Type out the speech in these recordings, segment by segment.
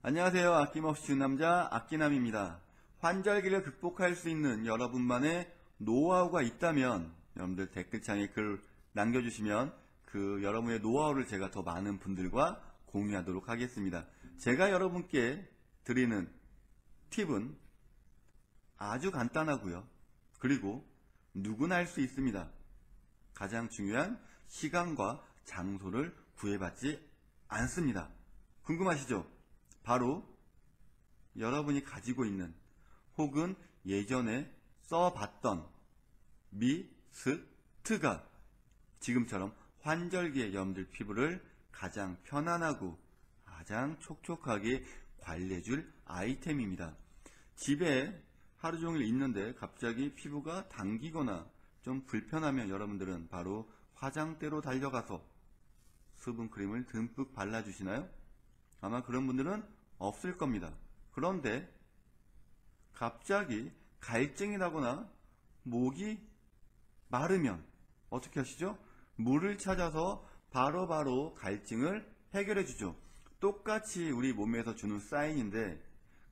안녕하세요. 아낌없이 주는 남자 아끼남입니다. 환절기를 극복할 수 있는 여러분만의 노하우가 있다면 여러분들 댓글창에 글 남겨주시면 그 여러분의 노하우를 제가 더 많은 분들과 공유하도록 하겠습니다. 제가 여러분께 드리는 팁은 아주 간단하고요. 그리고 누구나 할 수 있습니다. 가장 중요한 시간과 장소를 구애받지 않습니다. 궁금하시죠? 바로 여러분이 가지고 있는 혹은 예전에 써봤던 미스트가 지금처럼 환절기에 여러분들 피부를 가장 편안하고 가장 촉촉하게 관리해줄 아이템입니다. 집에 하루 종일 있는데 갑자기 피부가 당기거나 좀 불편하면 여러분들은 바로 화장대로 달려가서 수분크림을 듬뿍 발라주시나요? 아마 그런 분들은 없을 겁니다. 그런데 갑자기 갈증이 나거나 목이 마르면 어떻게 하시죠? 물을 찾아서 바로바로 갈증을 해결해 주죠. 똑같이 우리 몸에서 주는 사인인데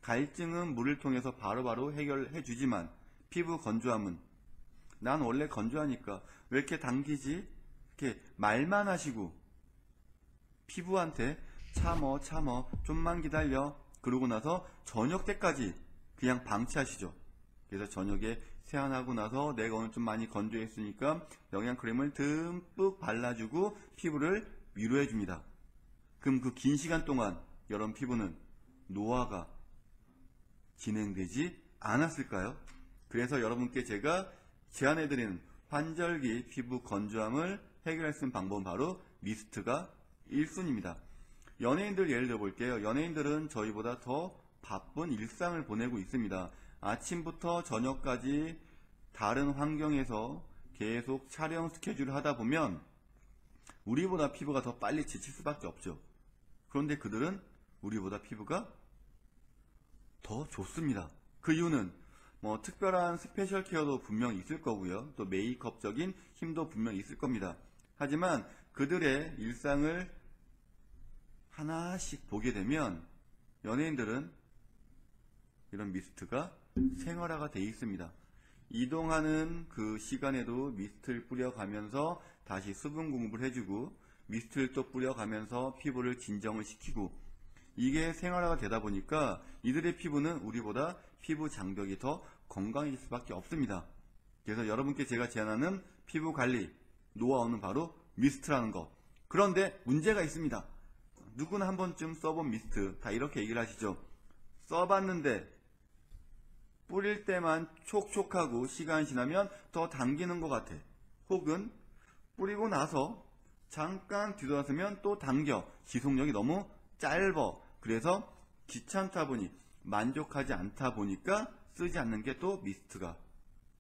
갈증은 물을 통해서 바로바로 해결해 주지만 피부 건조함은 난 원래 건조하니까 왜 이렇게 당기지? 이렇게 말만 하시고 피부한테 참어 좀만 기다려 그러고 나서 저녁 때까지 그냥 방치하시죠. 그래서 저녁에 세안하고 나서 내가 오늘 좀 많이 건조했으니까 영양크림을 듬뿍 발라주고 피부를 위로해줍니다. 그럼 그 긴 시간 동안 여러분 피부는 노화가 진행되지 않았을까요? 그래서 여러분께 제가 제안해드리는 환절기 피부 건조함을 해결할 수 있는 방법은 바로 미스트가 1순위입니다. 연예인들 예를 들어 볼게요. 연예인들은 저희보다 더 바쁜 일상을 보내고 있습니다. 아침부터 저녁까지 다른 환경에서 계속 촬영 스케줄을 하다 보면 우리보다 피부가 더 빨리 지칠 수밖에 없죠. 그런데 그들은 우리보다 피부가 더 좋습니다. 그 이유는 특별한 스페셜 케어도 분명 있을 거고요. 또 메이크업적인 힘도 분명 있을 겁니다. 하지만 그들의 일상을 하나씩 보게 되면 연예인들은 이런 미스트가 생활화가 되어 있습니다. 이동하는 그 시간에도 미스트를 뿌려가면서 다시 수분 공급을 해주고 미스트를 또 뿌려가면서 피부를 진정을 시키고 이게 생활화가 되다 보니까 이들의 피부는 우리보다 피부 장벽이 더 건강해질 수밖에 없습니다. 그래서 여러분께 제가 제안하는 피부 관리 노하우는 바로 미스트라는 거. 그런데 문제가 있습니다. 누구나 한 번쯤 써본 미스트 다 이렇게 얘기를 하시죠. 써봤는데 뿌릴 때만 촉촉하고 시간이 지나면 더 당기는 것 같아. 혹은 뿌리고 나서 잠깐 뒤돌아서면 또 당겨. 지속력이 너무 짧아. 그래서 귀찮다 보니 만족하지 않다 보니까 쓰지 않는 게 또 미스트가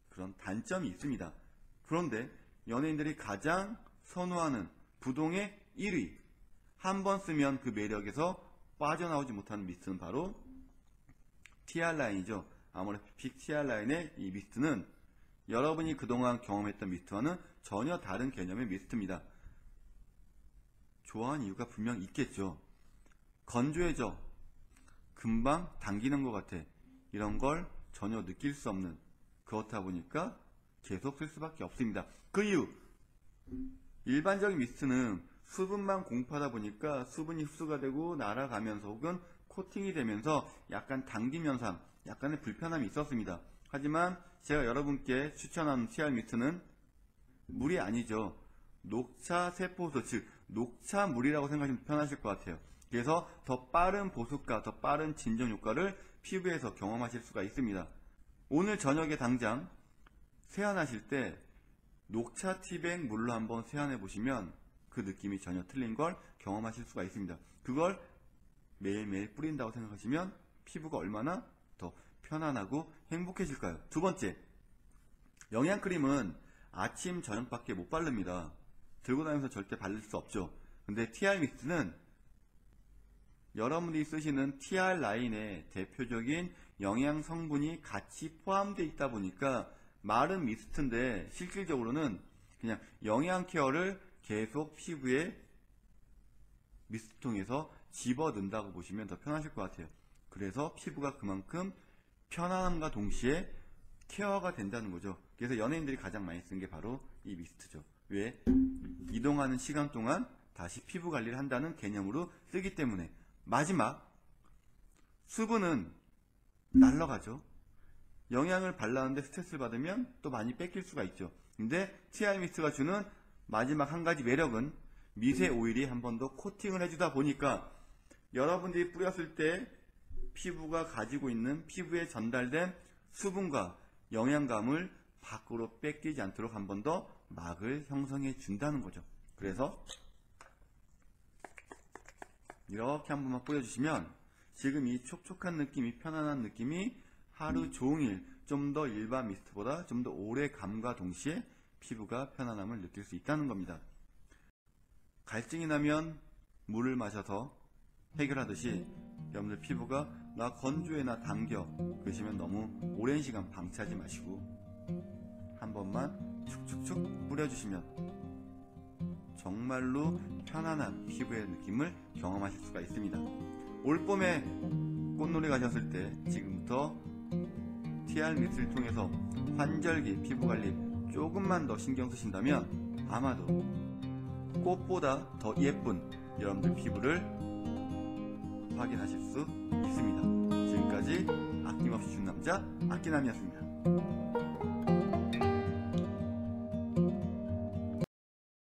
그런 단점이 있습니다. 그런데 연예인들이 가장 선호하는 부동의 1위 한 번 쓰면 그 매력에서 빠져나오지 못하는 미스트는 바로 TR라인이죠. 아무래도 빅 TR라인의 이 미스트는 여러분이 그동안 경험했던 미스트와는 전혀 다른 개념의 미스트입니다. 좋아하는 이유가 분명 있겠죠. 건조해져. 금방 당기는 것 같아. 이런 걸 전혀 느낄 수 없는 그렇다 보니까 계속 쓸 수밖에 없습니다. 그 이유 일반적인 미스트는 수분만 공급하다 보니까 수분이 흡수가 되고 날아가면서 혹은 코팅이 되면서 약간 당김 현상, 약간의 불편함이 있었습니다. 하지만 제가 여러분께 추천하는 TR 미스트는 물이 아니죠. 녹차 세포수, 즉 녹차물이라고 생각하시면 편하실 것 같아요. 그래서 더 빠른 보습과 더 빠른 진정 효과를 피부에서 경험하실 수가 있습니다. 오늘 저녁에 당장 세안하실 때 녹차 티백 물로 한번 세안해 보시면 그 느낌이 전혀 틀린 걸 경험하실 수가 있습니다. 그걸 매일매일 뿌린다고 생각하시면 피부가 얼마나 더 편안하고 행복해질까요? 두 번째, 영양크림은 아침, 저녁밖에 못 바릅니다. 들고 다니면서 절대 바를 수 없죠. 근데 TR 미스트는 여러분들이 쓰시는 TR 라인에 대표적인 영양 성분이 같이 포함되어 있다 보니까 마른 미스트인데 실질적으로는 그냥 영양 케어를 계속 피부에 미스트통에서 집어넣는다고 보시면 더 편하실 것 같아요. 그래서 피부가 그만큼 편안함과 동시에 케어가 된다는 거죠. 그래서 연예인들이 가장 많이 쓰는 게 바로 이 미스트죠. 왜? 이동하는 시간 동안 다시 피부 관리를 한다는 개념으로 쓰기 때문에. 마지막, 수분은 날라가죠. 영양을 발라는데 스트레스를 받으면 또 많이 뺏길 수가 있죠. 근데 TR 미스트가 주는 마지막 한 가지 매력은 미세 오일이 한 번 더 코팅을 해주다 보니까 여러분들이 뿌렸을 때 피부가 가지고 있는 피부에 전달된 수분과 영양감을 밖으로 뺏기지 않도록 한 번 더 막을 형성해 준다는 거죠. 그래서 이렇게 한 번만 뿌려주시면 지금 이 촉촉한 느낌이, 편안한 느낌이 하루 종일 좀 더 일반 미스트보다 좀 더 오래 감과 동시에 피부가 편안함을 느낄 수 있다는 겁니다. 갈증이 나면 물을 마셔서 해결하듯이 여러분들 피부가 나 건조해, 나 당겨 그러시면 너무 오랜 시간 방치하지 마시고 한 번만 축축축 뿌려주시면 정말로 편안한 피부의 느낌을 경험하실 수가 있습니다. 올봄에 꽃놀이 가셨을 때 지금부터 TR 미스트를 통해서 환절기 피부관리 조금만 더 신경 쓰신다면 아마도 꽃보다 더 예쁜 여러분들 피부를 확인하실 수 있습니다. 지금까지 아낌없이 준 남자 아끼남이었습니다.